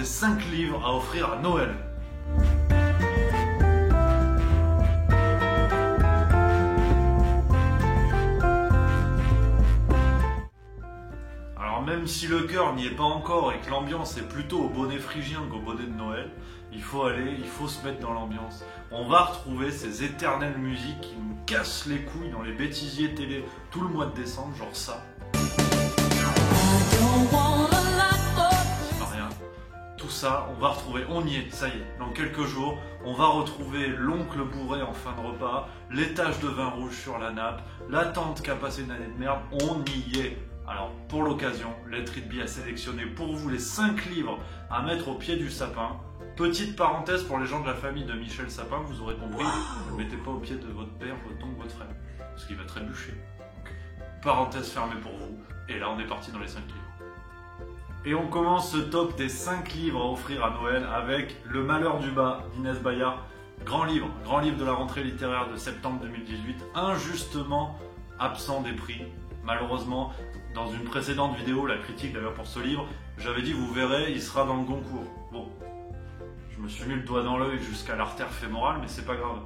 des 5 livres à offrir à Noël. Alors même si le cœur n'y est pas encore et que l'ambiance est plutôt au bonnet phrygien qu'au bonnet de Noël, il faut se mettre dans l'ambiance. On va retrouver ces éternelles musiques qui nous cassent les couilles dans les bêtisiers télé tout le mois de décembre, genre ça. Rien. Tout ça, on va retrouver, on y est, ça y est, dans quelques jours, on va retrouver l'oncle bourré en fin de repas, les taches de vin rouge sur la nappe, la tante qui a passé une année de merde, on y est. Alors, pour l'occasion, Let It Be a sélectionné pour vous les 5 livres à mettre au pied du sapin. Petite parenthèse pour les gens de la famille de Michel Sapin, vous aurez compris, ne le mettez pas au pied de votre père, votre oncle, votre frère, parce qu'il va trébucher. Donc, parenthèse fermée pour vous, et là on est parti dans les 5 livres. Et on commence ce top des 5 livres à offrir à Noël avec Le Malheur du Bas d'Inès Bayard. Grand livre de la rentrée littéraire de septembre 2018, injustement absent des prix. Malheureusement, dans une précédente vidéo, la critique d'ailleurs pour ce livre, j'avais dit vous verrez, il sera dans le Goncourt. Bon, je me suis mis le doigt dans l'œil jusqu'à l'artère fémorale, mais c'est pas grave.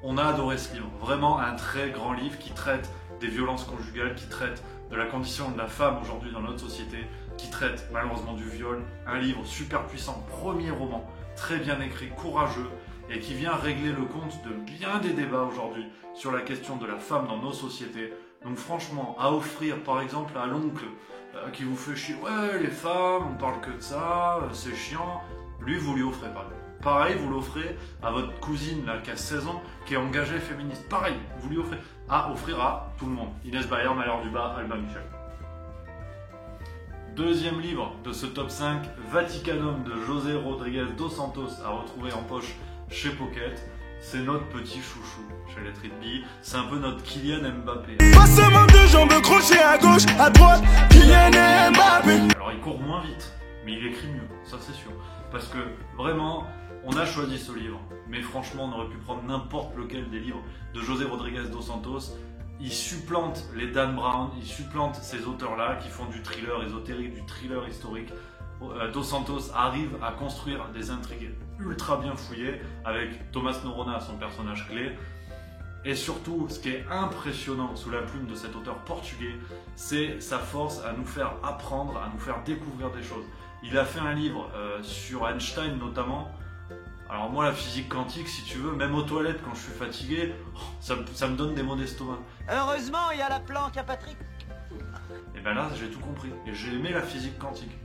On a adoré ce livre, vraiment un très grand livre qui traite des violences conjugales, qui traite de la condition de la femme aujourd'hui dans notre société, qui traite malheureusement du viol. Un livre super puissant, premier roman, très bien écrit, courageux, et qui vient régler le compte de bien des débats aujourd'hui sur la question de la femme dans nos sociétés. Donc franchement, à offrir par exemple à l'oncle qui vous fait chier, ouais les femmes, on parle que de ça, c'est chiant, lui vous lui offrez pas. Pareil, vous l'offrez à votre cousine là, qui a 16 ans, qui est engagée féministe. Pareil, vous lui offrez à offrir à tout le monde. Inès Bayard, Malheur du Bas, Albin Michel. Deuxième livre de ce top 5, Vaticanum de José Rodriguez dos Santos, à retrouver en poche chez Pocket. C'est notre petit chouchou chez Let It Be, c'est un peu notre Kylian Mbappé. Passement de jambes crochet à gauche, à droite, Kylian Mbappé. Alors il court moins vite, mais il écrit mieux, ça c'est sûr. Parce que vraiment, on a choisi ce livre, mais franchement on aurait pu prendre n'importe lequel des livres de José Rodriguez dos Santos. Il supplante les Dan Brown, il supplante ces auteurs-là qui font du thriller ésotérique, du thriller historique. Dos Santos arrive à construire des intrigues ultra bien fouillées avec Thomas Norona, son personnage clé. Et surtout, ce qui est impressionnant sous la plume de cet auteur portugais, c'est sa force à nous faire apprendre, à nous faire découvrir des choses. Il a fait un livre sur Einstein notamment. Alors moi, la physique quantique, si tu veux, même aux toilettes quand je suis fatigué, ça me donne des maux d'estomac. Heureusement, il y a la planque à Patrick. Et ben là, j'ai tout compris. Et j'ai aimé la physique quantique.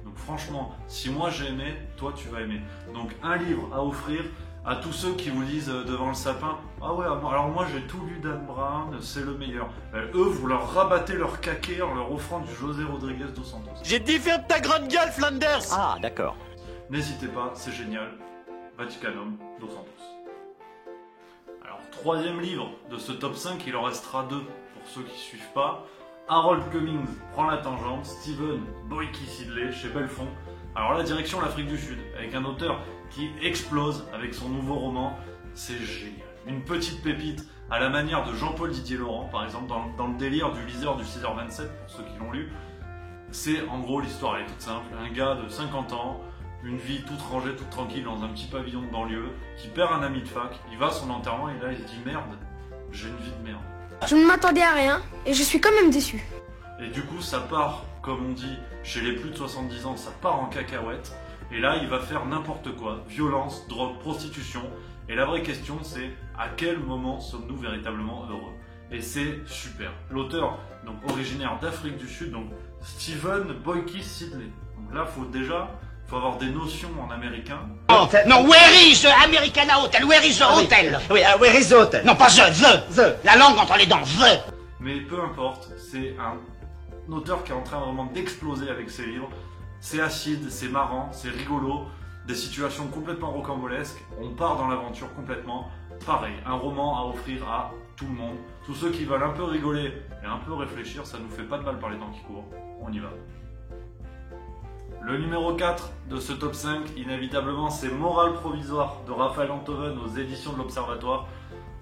Donc franchement, si moi j'ai aimé, toi tu vas aimer. Donc un livre à offrir à tous ceux qui vous disent devant le sapin « Ah ouais, alors moi j'ai tout lu Dan Brown, c'est le meilleur. » Eux, vous leur rabattez leur caquet en leur offrant du José Rodriguez dos Santos. J'ai dit ferme ta grande gueule, Flanders. Ah, d'accord. N'hésitez pas, c'est génial. Vaticanum dos Santos. Alors, troisième livre de ce top 5, il en restera 2 pour ceux qui ne suivent pas. Harold Cummings prend la tangente, Stephen Boyki Sidley chez Belfond. Alors la direction l'Afrique du Sud, avec un auteur qui explose avec son nouveau roman, c'est génial. Une petite pépite à la manière de Jean-Paul Didier Laurent, par exemple, dans le délire du liseur du 6h27, pour ceux qui l'ont lu. C'est en gros, l'histoire elle est toute simple, un gars de 50 ans, une vie toute rangée, toute tranquille dans un petit pavillon de banlieue, qui perd un ami de fac, il va à son enterrement et là il se dit merde, j'ai une vie de merde. Je ne m'attendais à rien et je suis quand même déçu. Et du coup, ça part, comme on dit, chez les plus de 70 ans, ça part en cacahuète. Et là, il va faire n'importe quoi. Violence, drogue, prostitution. Et la vraie question, c'est à quel moment sommes-nous véritablement heureux? Et c'est super. L'auteur, donc originaire d'Afrique du Sud, donc Stephen Boyki Sidley. Donc là, faut avoir des notions en américain. Oh, non, where is the Americana Hotel? Where is the hotel? Oui, where is the hotel? Non, pas the. La langue entre les dents, the. Mais peu importe, c'est un auteur qui est en train vraiment d'exploser avec ses livres. C'est acide, c'est marrant, c'est rigolo, des situations complètement rocambolesques. On part dans l'aventure complètement. Pareil, un roman à offrir à tout le monde. Tous ceux qui veulent un peu rigoler et un peu réfléchir, ça nous fait pas de mal par les temps qui courent. On y va. Le numéro 4 de ce top 5, inévitablement, c'est Morale provisoire de Raphaël Enthoven aux éditions de l'Observatoire.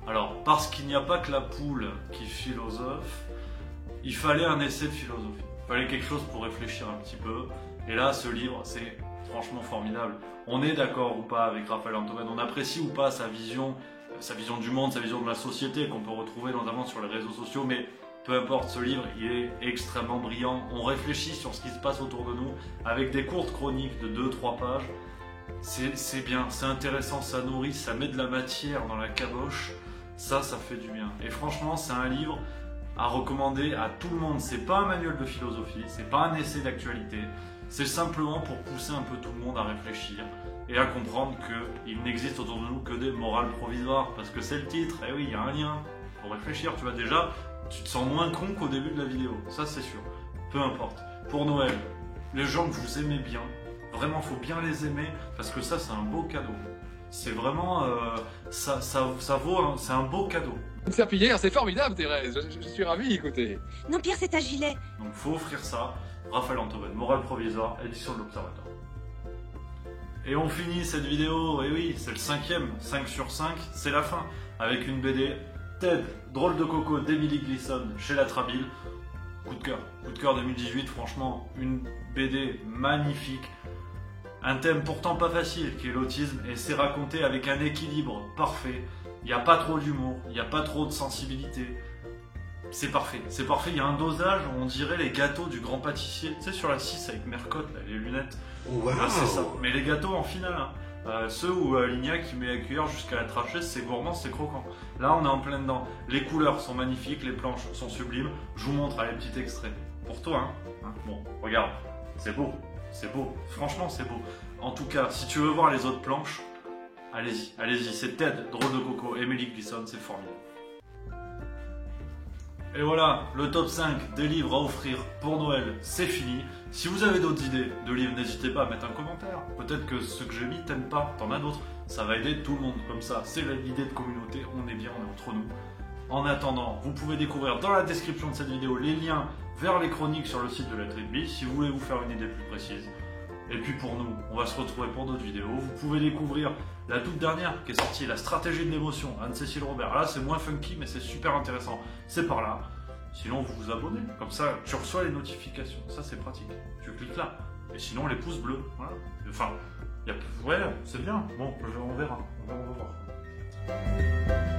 Alors, parce qu'il n'y a pas que la poule qui philosophe, il fallait un essai de philosophie. Il fallait quelque chose pour réfléchir un petit peu. Et là, ce livre, c'est franchement formidable. On est d'accord ou pas avec Raphaël Enthoven, on apprécie ou pas sa vision du monde, sa vision de la société qu'on peut retrouver notamment sur les réseaux sociaux, mais peu importe, ce livre, il est extrêmement brillant. On réfléchit sur ce qui se passe autour de nous avec des courtes chroniques de 2-3 pages. C'est bien, c'est intéressant, ça nourrit, ça met de la matière dans la caboche. Ça fait du bien. Et franchement, c'est un livre à recommander à tout le monde. C'est pas un manuel de philosophie, c'est pas un essai d'actualité. C'est simplement pour pousser un peu tout le monde à réfléchir et à comprendre qu'il n'existe autour de nous que des morales provisoires. Parce que c'est le titre, et oui, il y a un lien. Faut réfléchir, tu vois, déjà, tu te sens moins con qu'au début de la vidéo. Ça, c'est sûr. Peu importe. Pour Noël, les gens que vous aimez bien, vraiment, faut bien les aimer, parce que ça, c'est un beau cadeau. C'est vraiment, ça vaut, c'est un beau cadeau. Une serpillière, c'est formidable, Thérèse. Je suis ravi, écoutez. Non, Pierre, c'est un gilet. Donc, faut offrir ça. Raphaël Enthoven, Morale provisoire, édition de l'Observateur. Et on finit cette vidéo, et oui, c'est le 5e, 5 sur 5, c'est la fin, avec une BD, Ted, drôle de coco d'Emily Gleason, chez La Trabile. Coup de cœur 2018, franchement, une BD magnifique. Un thème pourtant pas facile, qui est l'autisme, et c'est raconté avec un équilibre parfait. Il n'y a pas trop d'humour, il n'y a pas trop de sensibilité. C'est parfait, il y a un dosage, on dirait les gâteaux du grand pâtissier. Tu sais, sur la 6 avec Mercotte, là, les lunettes. Wow. Là, c'est ça. Mais les gâteaux en finale, hein. Ceux où Lignac met la cuillère jusqu'à la trachée, c'est gourmand, c'est croquant. Là, on est en plein dedans. Les couleurs sont magnifiques, les planches sont sublimes. Je vous montre les petits extraits. Pour toi, hein. Bon, regarde, c'est beau. Franchement, c'est beau. En tout cas, si tu veux voir les autres planches, allez-y. C'est Ted, drôle de coco, Emily Gleason, c'est formidable. Et voilà, le top 5 des livres à offrir pour Noël, c'est fini. Si vous avez d'autres idées de livres, n'hésitez pas à mettre un commentaire. Peut-être que ceux que j'ai mis t'aiment pas, t'en as d'autres. Ça va aider tout le monde comme ça. C'est l'idée de communauté, on est bien, on est entre nous. En attendant, vous pouvez découvrir dans la description de cette vidéo les liens vers les chroniques sur le site de la Tribbi si vous voulez vous faire une idée plus précise. Et puis pour nous, on va se retrouver pour d'autres vidéos. Vous pouvez découvrir la toute dernière qui est sortie, La stratégie de l'émotion, Anne-Cécile Robert. Là, c'est moins funky, mais c'est super intéressant. C'est par là. Sinon, vous vous abonnez. Comme ça, tu reçois les notifications. Ça, c'est pratique. Tu cliques là. Et sinon, les pouces bleus. Voilà. Enfin, ouais, c'est bien. Bon, on verra. On va voir.